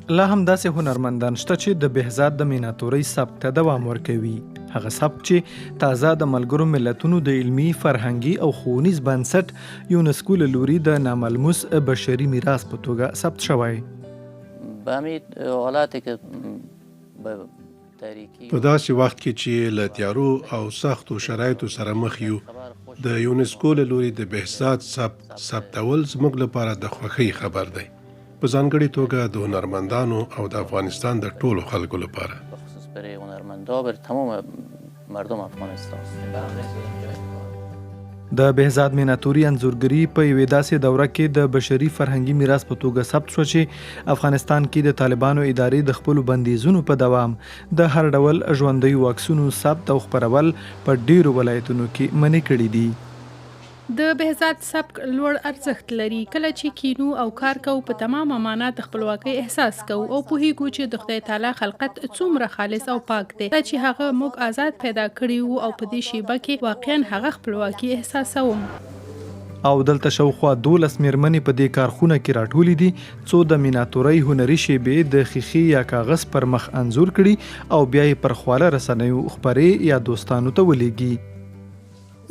لا هم داسې هنرمندان شته چې د بهزاد د میناتوري سبک ته دوام ورکوي. هغه سبک چې تازه د ملګرو ملتونو د علمي، فرهنګي او ښوونیز بنسټ یونسکو له لوري د ناملموس بشري میراث په توګه ثبت شوی. به همین حالتی که په داسې وخت کې چې له تیارو او سختو شرایطو سره مخ یو، د یونسکو له لوري د بهزاد سبک ثبتول زموږ لپاره د خوښۍ خبر دی، په ځانګړې توګه د هنرمندانو او د افغانستان د ټولو خلکو لپاره. بخصوص برای هنرمندا، برای تمام مردم افغانستان. د بهزاد میناتوري انځورګري په یوې داسې دوره کې د بشري فرهنګي میراث په توګه ثبت شو چې افغانستان کې د طالبانو ادارې د خپلو بندیزونو په دوام د هر ډول ژوندیو عکسونو ثبت او خپرول په ډیرو ولایتونو کې منع کړي دي. د بهزاد سبک لوړ ارزښت لري. کله چې کینو او کار کوو په تمامه معنا د خپلواکۍ احساس کوو او پوهیږو چې د خدای تعالی خلقت څومره خالص او پاک دی، دا چې هغه موږ آزاد پیدا کړي وو او په دې شیبه کې واقعا هغه خپلواکي احساسوم. او دلته شاوخوا 12 میرمنې په دې کارخونه کې راټولې دي څو د میناتوري هنري شیبې د خیخي یا کاغذ پر مخ انځور کړي او بیا یې پر خواله رسنیو خپرې یا دوستانو ته ولېږي.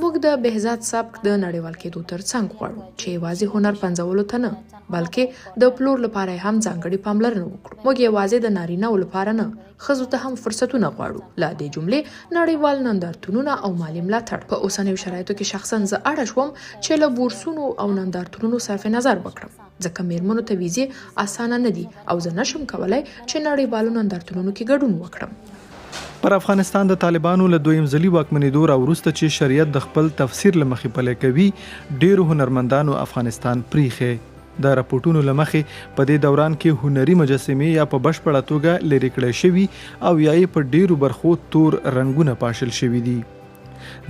موږ د بهزاد سبک د نړیوال کېدو ترڅنګ غواړو چې یوازې هنر پنځولو ته نه، بلکې د پلور لپاره هم ځانګړې پاملرنه وکړو. موږ یوازې د نارینه‌و لپاره نه، ښځو ته هم فرصتونه غواړو. له دې جملې نړیوال نندارتونونه او مالي ملاتړ. په اوسنیو شرایطو کې شخصا زه اړه شوم چې له بورسونو او نندارتونونو صرف نظر وکړم، ځکه میرمنو ته ویزې اسانه نه دي او زه نشم کولای چې نړیوالو نندارتونونو کې ګډون وکړم. پر افغانستان د طالبانو له دویم ځلي واکمنېدو وروسته چې شریعت د خپل تفسیر له مخې پلی کوي، ډیرو هنرمندانو افغانستان پریښی. د راپورټونو له مخې په دې دوران کې هنري مجسمې یا په بشپړه توګه لرې کړای شوي او یا یې په ډیرو برخو تور رنګونه پاشل شوي دي.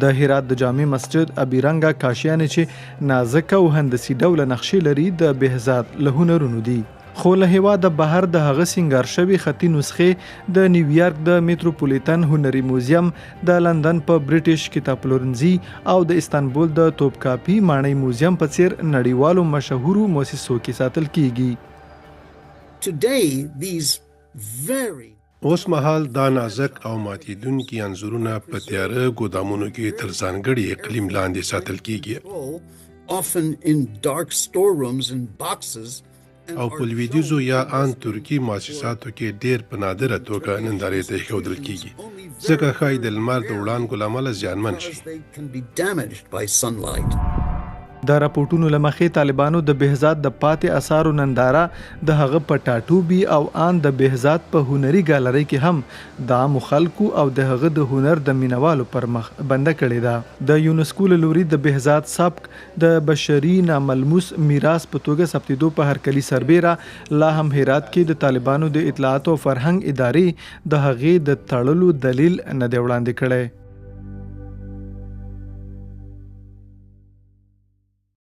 د هرات د جامع مسجد ابیرنګه کاشیانې چې نازکه او هندسي ډوله نقشې لري د بهزاد له هنرونو دي. خو له هېواده بهر د هغه سینګار شوي خطي نسخې د نیویارک د میتروپولیتن هنري موزیم، د لندن په بریټیش کتابپلورنځي او د استانبول د توپکاپي ماڼۍ موزیم په څیر نړیوالو مشهورو مؤسسو کې ساتل کیږي. اوس مهال دا نازک او ماتیدونکي انځورونه په تیاره ګودامونو کې تر ځانګړي اقلیم لاندې ساتل کیږي او په لویدیځو یا ان ترکي مؤسساتو کې ډیر په نادره توګه نندارې ته ایښودل کیږي، ځکه ښایي د لمر د وړانګو له امله زیانمن شي. د راپورټونو له مخې طالبانو د بهزاد د پاتې اثارو ننداره د هغه په ټاټوبي او ان د بهزاد په هنري ګالرۍ کې هم د عامو خلکو او د هغه د هنر د مینوالو پر مخ بنده کړې ده. د یونسکو له لوري د بهزاد سبک د بشري ناملموس میراث په توګه ثبتېدو په هرکلي سربیره لا هم هرات کې د طالبانو د اطلاعات او فرهنګ ادارې د هغې د تړلو دلیل نه دی وړاندې کړی.